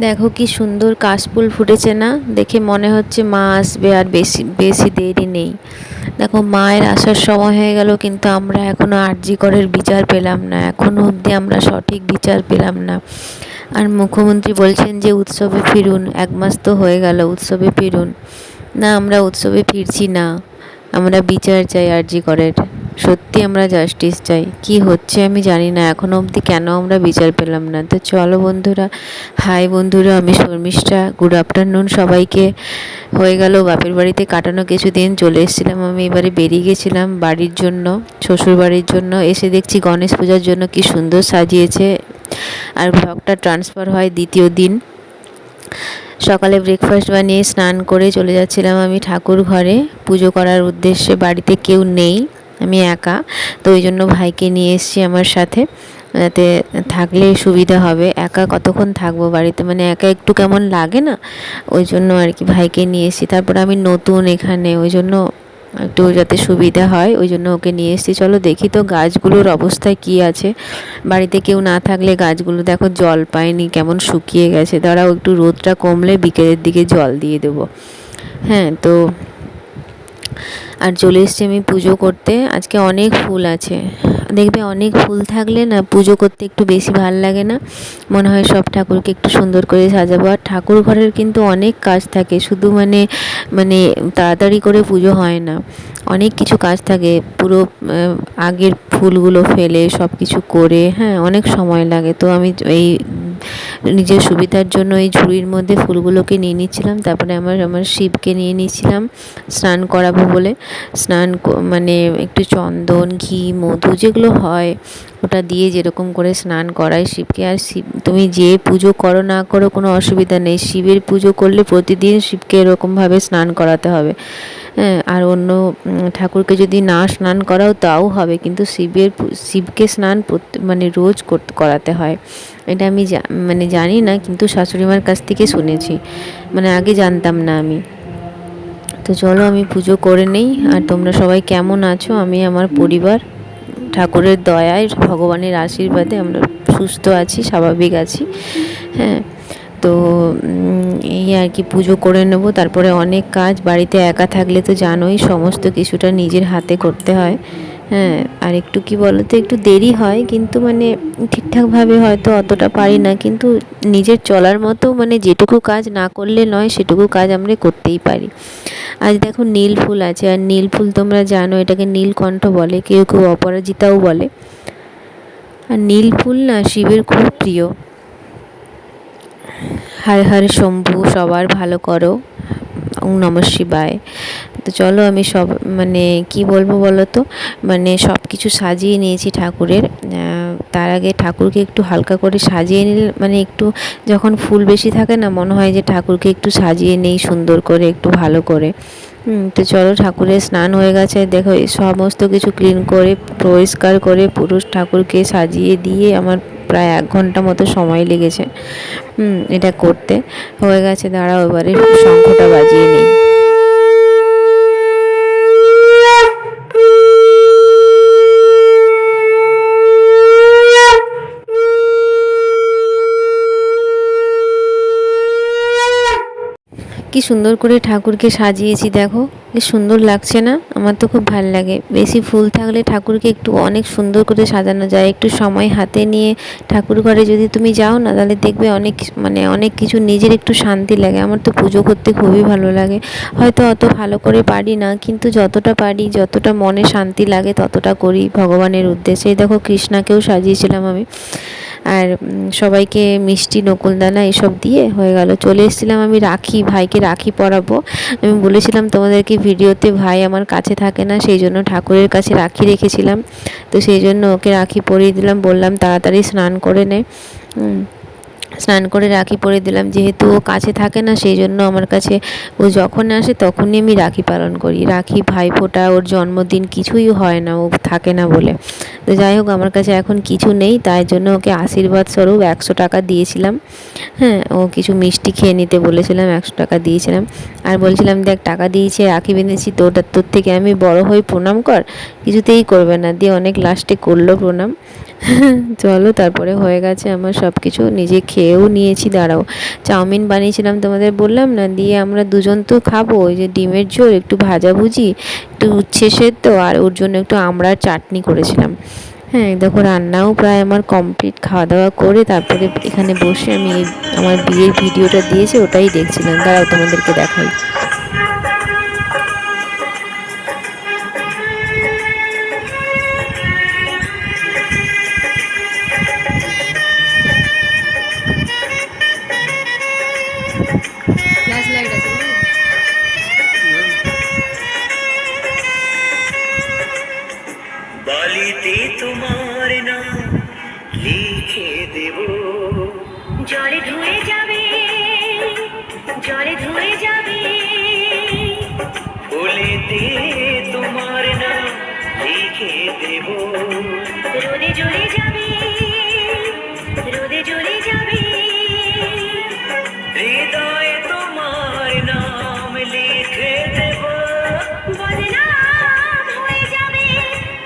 দেখো কি সুন্দর কাশফুল ফুটেছে না, দেখে মনে হচ্ছে মা আসবে আর বেশি বেশি দেরি নেই। দেখো মায়ের আসার সময় হয়ে গেল, কিন্তু আমরা এখনো আরজি করের বিচার পেলাম না, এখনো অবধি আমরা সঠিক বিচার পেলাম না। আর মুখ্যমন্ত্রী বলছেন যে উৎসবে ফিরুন, 1 মাস তো হয়ে গেল, উৎসবে ফিরুন। না, আমরা উৎসবে ফিরছি না, আমরা বিচার চাই আরজি করের। সত্যি আমরা জাস্টিস চাই। কি হচ্ছে আমি জানি না, এখনো অবধি কেন আমরা বিচার পেলাম না। তো চলো বন্ধুরা, হাই বন্ধুরা, আমি শর্মিষ্ঠা, গুড আফটারনুন সবাইকে। হয়ে গেল বাপের বাড়িতে কাটানো কিছু দিন, চলে এসেছিলাম আমি, এবারে বেরিয়ে গেছিলাম বাড়ির জন্য, শ্বশুর বাড়ির জন্য। এসে দেখছি গণেশ পূজার জন্য কি সুন্দর সাজিয়েছে। আর ব্লগটা ট্রান্সফার হয় দ্বিতীয় দিন। সকালে ব্রেকফাস্ট বানিয়ে স্নান করে চলে যাচ্ছিলাম আমি ঠাকুর ঘরে পুজো করার উদ্দেশ্যে। বাড়িতে কেউ নেই, আমি একা, তো ওই জন্য ভাইকে নিয়ে এসেছি আমার সাথে, যাতে থাকলে সুবিধা হবে। একা কতক্ষণ থাকবো বাড়িতে, মানে একা একটু কেমন লাগে না, ওই জন্য আর কি ভাইকে নিয়ে এসেছি। তারপর আমি নতুন এখানে, ওই জন্য একটু যাতে সুবিধা হয়, ওই জন্য ওকে নিয়ে এসেছি। চলো দেখি তো গাছগুলোর অবস্থায় কী আছে। বাড়িতে কেউ না থাকলে গাছগুলো দেখো জল পায়নি, কেমন শুকিয়ে গেছে। দাঁড়াও, একটু রোদটা কমলে বিকেলের দিকে জল দিয়ে দেবো। হ্যাঁ, তো আর চলে এসেছি আমি পুজো করতে। আজকে অনেক ফুল আছে, দেখবে অনেক ফুল থাকলে না পুজো করতে একটু বেশি ভাল লাগে না, মনে হয় সব ঠাকুরকে একটু সুন্দর করে সাজাবো। আর ঠাকুর ঘরের কিন্তু অনেক কাজ থাকে, শুধু মানে মানে তাড়াতাড়ি করে পুজো হয় না, অনেক কিছু কাজ থাকে। পুরো আগের ফুলগুলো ফেলে সব কিছু করে, হ্যাঁ, অনেক সময় লাগে। তো আমি এই নিজের সুবিধার জন্য এই ঝুড়ির মধ্যে ফুলগুলোকে নিয়ে নিচ্ছিলাম। তারপরে আমার শিবকে নিয়ে নিয়েছিলাম স্নান করাবো বলে। স্নান মানে একটু চন্দন, ঘি, মধু যেগুলো হয় ওটা দিয়ে যেরকম করে স্নান করায় শিবকে। আর শিব, তুমি যে পুজো করো না করো কোনো অসুবিধা নেই, শিবের পুজো করলে প্রতিদিন শিবকে এরকমভাবে স্নান করাতে হবে। হ্যাঁ, আর অন্য ঠাকুরকে যদি না স্নান করাও তাও হবে, কিন্তু শিবকে স্নান মানে রোজ করাতে হয়। এটা আমি মানে জানি না, কিন্তু শাশুড়িমার কাছ থেকে শুনেছি, মানে আগে জানতাম না আমি। তো চলো আমি পুজো করে নেই। আর তোমরা সবাই কেমন আছো? আমি আমার পরিবার ঠাকুরের দয়ায়, ভগবানের আশীর্বাদে আমরা সুস্থ আছি, স্বাভাবিক আছি। হ্যাঁ, তো এই আর কি, পুজো করে নেব। তারপরে অনেক কাজ, বাড়িতে একা থাকলে তো জানোই সমস্ত কিছুটা নিজের হাতে করতে হয়। হ্যাঁ, আর একটু কি বলো তো, একটু দেরি হয়, কিন্তু মানে ঠিকঠাকভাবে হয়তো অতটা পারি না, কিন্তু নিজের চলার মতো মানে যেটুকু কাজ না করলে নয় সেটুকু কাজ আমরা করতেই পারি। আজ দেখো নীল ফুল আছে, আর নীল ফুল তোমরা জানো এটাকে নীলকণ্ঠ বলে, কেউ কেউ অপরাজিতাও বলে। আর নীল ফুল না শিবের খুব প্রিয়। হর হর শম্ভু, সবার ভালো করো, ওং নমঃ শিবায়। তো চলো আমি সব মানে কি বলবো বলো তো, মানে সব কিছু সাজিয়ে নিয়েছি ঠাকুরের। তার আগে ঠাকুরকে একটু হালকা করে সাজিয়ে নিলে, মানে একটু যখন ফুল বেশি থাকে না, মনে হয় যে ঠাকুরকে একটু সাজিয়ে নেই সুন্দর করে, একটু ভালো করে। তো চলো, ঠাকুরের স্নান হয়ে গেছে, দেখো সমস্ত কিছু ক্লিন করে পরিষ্কার করে পুরো ঠাকুরকে সাজিয়ে দিয়ে আমার প্রায় 1 ঘন্টা মতো সময় লেগেছে এটা করতে। হয়ে গেছে, দাঁড়াও এবারে শঙ্খটা বাজিয়ে নিই। কি সুন্দর করে ঠাকুরকে সাজিয়েছি, দেখো কি সুন্দর লাগছে না? আমার তো খুব ভালো লাগে। বেশি ফুল থাকলে ঠাকুরকে একটু অনেক সুন্দর করে সাজানো যায়। একটু সময় হাতে নিয়ে ঠাকুর ঘরে যদি তুমি যাও না, তাহলে দেখবে অনেক মানে অনেক কিছু নিজের একটু শান্তি লাগে। আমার তো পুজো করতে খুবই ভালো লাগে। হয়তো অত ভালো করে পারি না, কিন্তু যতটা পারি, যতটা মনে শান্তি লাগে ততটা করি ভগবানের উদ্দেশ্যে। দেখো কৃষ্ণাকেও সাজিয়েছিলাম আমি। আর সবাইকে মিষ্টি, নকুলদানা এসব দিয়ে হয়ে গেল। চলে এসেছিলাম আমি রাখি, ভাইকে রাখি পরাবো। আমি বলেছিলাম তোমাদেরকে ভিডিওতে, ভাই আমার কাছে থাকে না, সেই জন্য ঠাকুরের কাছে রাখি রেখেছিলাম। তো সেই জন্য ওকে রাখি পরিয়ে দিলাম, বললাম তাড়াতাড়ি স্নান করে নে। স্নান করে রাখি পরিয়ে দিলাম, যেহেতু ও কাছে থাকে না, সেই জন্য আমার কাছে ও যখন আসে তখনই আমি রাখি পালন করি। রাখি, ভাইফোঁটা, ওর জন্মদিন কিছুই হয় না, ও থাকে না বলে। তো যাই হোক, আমার কাছে এখন কিছু নেই, তাই জন্য ওকে আশীর্বাদ স্বরূপ 100 টাকা দিয়েছিলাম। হ্যাঁ, ও কিছু মিষ্টি খেয়ে নিতে বলেছিলাম, 100 টাকা দিয়েছিলাম। আর বলছিলাম দেখ টাকা দিয়েছে, রাখি বেঁধেছি, তোর থেকে আমি বড় হই, প্রণাম কর। কিছুতেই করবে না, দিয়ে অনেক লাস্টে করলো প্রণাম। চলো, তারপরে হয়ে গেছে আমার সব কিছু, নিজে খেয়েও নিয়েছি। দাঁড়াও, চাউমিন বানিয়েছিলাম তোমাদের বললাম না, দিয়ে আমরা দুজন তো খাবো। ওই যে ডিমের ঝোল, একটু ভাজাভুজি, একটু উচ্ছে সেদ্ধ, আর ওর জন্য একটু আমড়ার চাটনি করেছিলাম। হ্যাঁ, দেখো রান্নাও প্রায় আমার কমপ্লিট। খাওয়া দাওয়া করে তারপরে এখানে বসে আমি আমার বিয়ের ভিডিওটা দিয়েছি, ওটাই দেখছিলাম। দাঁড়াও তোমাদেরকে দেখাই। ফ্ল্যাশ লাইট আছে না? বালিতে তোমার নাম লিখে দেব, জলে ধুয়ে যাবে, জলে ধুয়ে যাবে, ফুলেতে তোমার নাম লিখে দেব, রোদে জ্বলে যাবে, রোদে জ্বলে যাবে, হৃদয়ে তোমার নাম লিখে দেব, বদনাম হয়ে যাবে,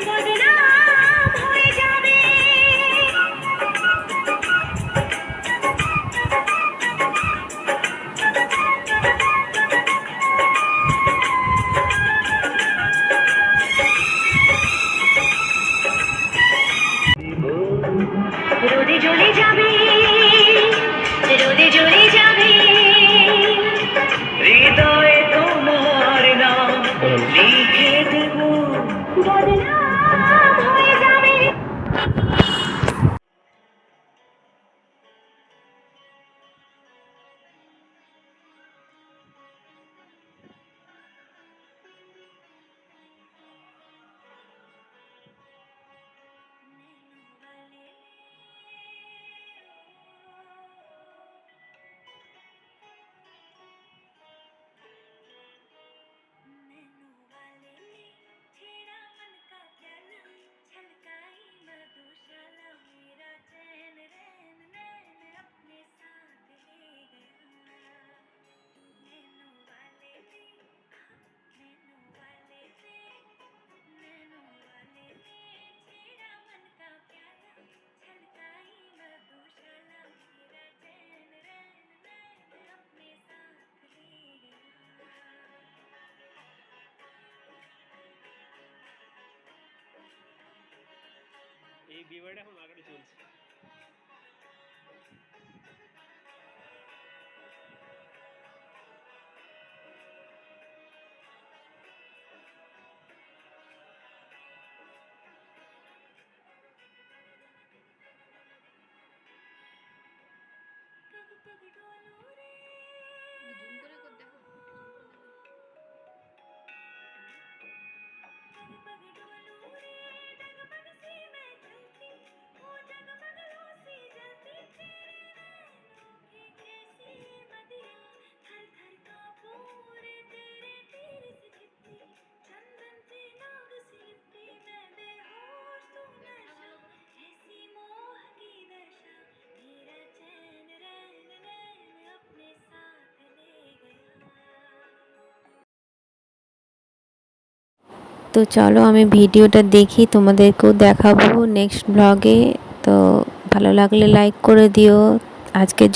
বদনাম হয়ে যাবে। রোদে জ্বলে যাবে, রোদে জ্বলে যাবে, হৃদয়ে তোমার নাম লিখে দেব, বদনাম হয়ে যাবে। এই বিয়েবাড়িটা এখন মার্কেটে চলছে। তো চলো আমি ভিডিওটা দেখি, তোমাদেরকেও দেখাবো নেক্সট ব্লগে। তো ভালো লাগলে লাইক করে দিও। আজকের